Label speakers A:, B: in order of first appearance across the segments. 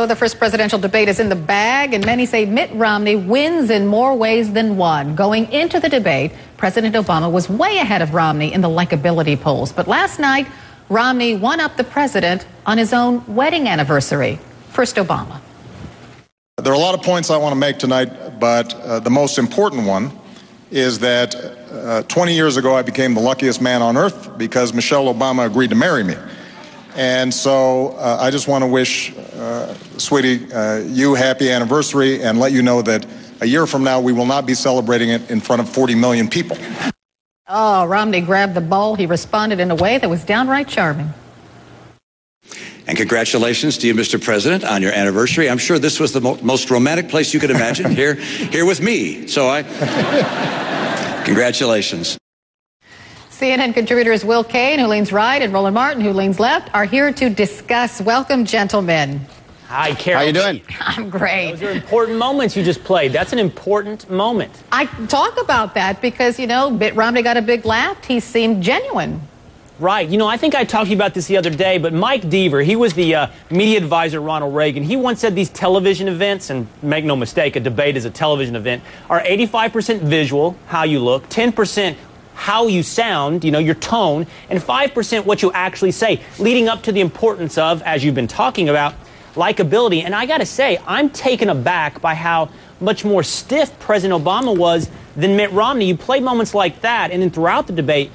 A: the first presidential debate is in the bag, and many say Mitt Romney wins in more ways than one. Going into the debate, President Obama was way ahead of Romney in the likability polls. But last night, Romney won up the president on his own wedding anniversary. First, Obama.
B: There are a lot of points I want to make tonight, but the most important one is that 20 years ago I became the luckiest man on earth because Michelle Obama agreed to marry me. And so I just want to wish, sweetie, you happy anniversary and let you know that a year from now we will not be celebrating it in front of 40 million people.
A: Oh, Romney grabbed the bowl. He responded in a way that was downright charming.
C: And congratulations to you, Mr. President, on your anniversary. I'm sure this was the most romantic place you could imagine, here with me. So congratulations.
A: CNN contributors Will Cain, who leans right, and Roland Martin, who leans left, are here to discuss. Welcome, gentlemen.
D: Hi, Carol.
E: How you doing?
A: I'm great.
D: Those are important moments you just played. That's an important moment.
A: I talk about that because, you know, Mitt Romney got a big laugh. He seemed genuine.
D: Right. You know, I think I talked to you about this the other day, but Mike Deaver, he was the media advisor Ronald Reagan. He once said these television events, and make no mistake, a debate is a television event, are 85% visual, how you look, 10% how you sound, you know, your tone, and 5% what you actually say, leading up to the importance of, as you've been talking about, likability. And I got to say, I'm taken aback by how much more stiff President Obama was than Mitt Romney. You play moments like that, and then throughout the debate,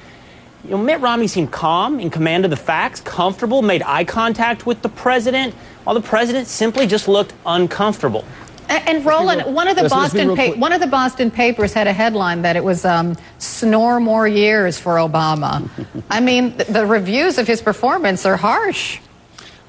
D: you know, Mitt Romney seemed calm, in command of the facts, comfortable, made eye contact with the president, while the president simply just looked uncomfortable.
A: And Roland, one of the Boston papers had a headline that it was snore more years for Obama. I mean, the reviews of his performance are harsh.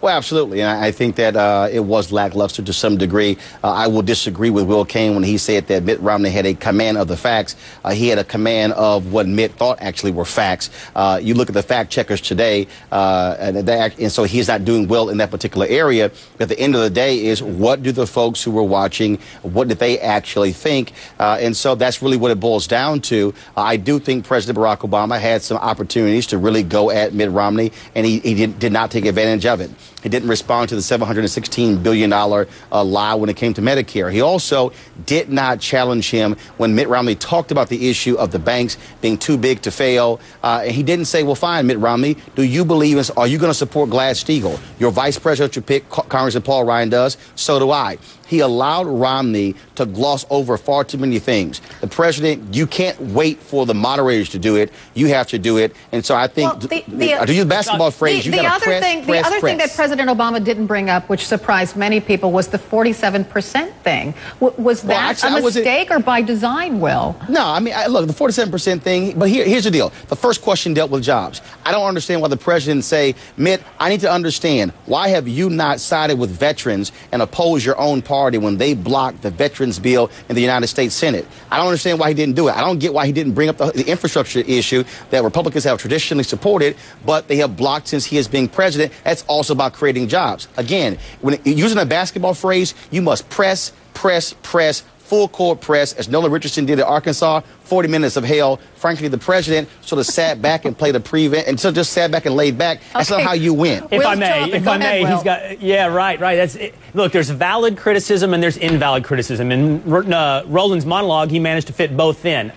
E: Well, absolutely, and I think that it was lackluster to some degree. I will disagree with Will Cain when he said that Mitt Romney had a command of the facts. He had a command of what Mitt thought actually were facts. You look at the fact checkers today, and so he's not doing well in that particular area. But at the end of the day is what do the folks who were watching, what did they actually think? And so that's really what it boils down to. I do think President Barack Obama had some opportunities to really go at Mitt Romney, and he did not take advantage of it. He didn't respond to the $716 billion lie when it came to Medicare. He also did not challenge him when Mitt Romney talked about the issue of the banks being too big to fail. And he didn't say, well, fine, Mitt Romney, do you believe in, are you going to support Glass-Steagall? Your vice president you pick, Congressman Paul Ryan, does. So do I. He allowed Romney to gloss over far too many things. The president, you can't wait for the moderators to do it. You have to do it. And so I think, to use the basketball phrase, you got to press.
A: The other thing that President Obama didn't bring up, which surprised many people, was the 47% thing. Was that a mistake or by design, Will?
E: No, I mean, look, the 47% thing, but here's the deal. The first question dealt with jobs. I don't understand why the president say, Mitt, I need to understand, why have you not sided with veterans and opposed your own party when they blocked the veterans bill in the United States Senate? I don't understand why he didn't do it. I don't get why he didn't bring up the infrastructure issue that Republicans have traditionally supported, but they have blocked since he is being president. That's also about creating jobs. Again, when using a basketball phrase, you must press, full court press, as Nolan Richardson did at Arkansas. 40 minutes of hell. Frankly, the president sort of sat back and played a prevent, and so just sat back and laid back. That's not how you win.
D: If I may, he's got, yeah, right. That's it. Look, there's valid criticism and there's invalid criticism. In Roland's monologue, he managed to fit both in.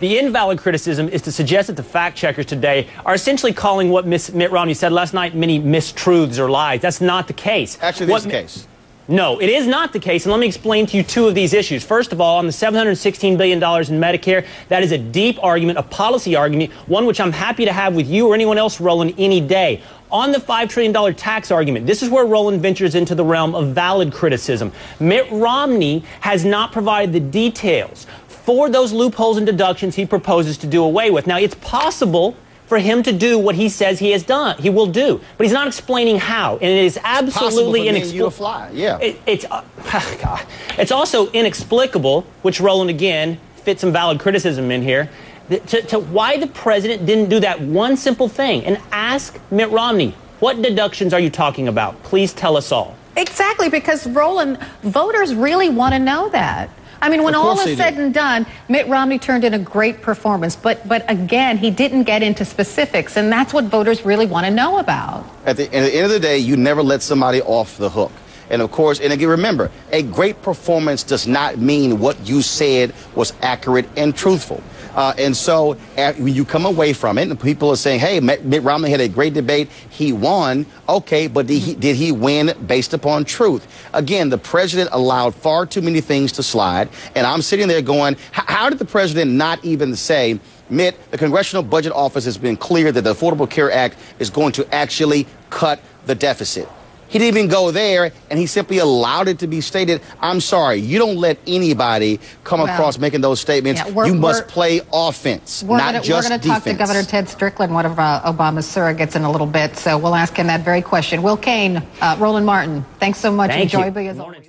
D: The invalid criticism is to suggest that the fact checkers today are essentially calling what Mitt Romney said last night many mistruths or lies. That's not the case.
E: Actually, that's the case.
D: No, it is not the case, and let me explain to you two of these issues. First of all, on the $716 billion in Medicare, that is a deep argument, a policy argument, one which I'm happy to have with you or anyone else, Roland, any day. On the $5 trillion tax argument, this is where Roland ventures into the realm of valid criticism. Mitt Romney has not provided the details for those loopholes and deductions he proposes to do away with. Now, it's possible for him to do what he says he will do, but he's not explaining how, and it is absolutely inexplicable.
E: Yeah,
D: it's also inexplicable, which Roland again fits some valid criticism in here, to why the president didn't do that one simple thing and ask Mitt Romney, what deductions are you talking about? Please tell us all.
A: Exactly, because Roland, voters really want to know that. I mean, when all is said and done, Mitt Romney turned in a great performance. But again, he didn't get into specifics, and that's what voters really want to know about.
E: At the end of the day, you never let somebody off the hook. And of course, and again, remember, a great performance does not mean what you said was accurate and truthful. And so when you come away from it and people are saying, hey, Mitt Romney had a great debate, he won. Okay, but did he win based upon truth? Again, the president allowed far too many things to slide. And I'm sitting there going, how did the president not even say, Mitt, the Congressional Budget Office has been clear that the Affordable Care Act is going to actually cut the deficit? He didn't even go there, and he simply allowed it to be stated. I'm sorry, you don't let anybody come across making those statements. Yeah, you must play offense, not just defense.
A: We're going to talk to Governor Ted Strickland, one of Obama's surrogates, in a little bit, so we'll ask him that very question. Will Cain, Roland Martin, thanks so much. Enjoy being as always.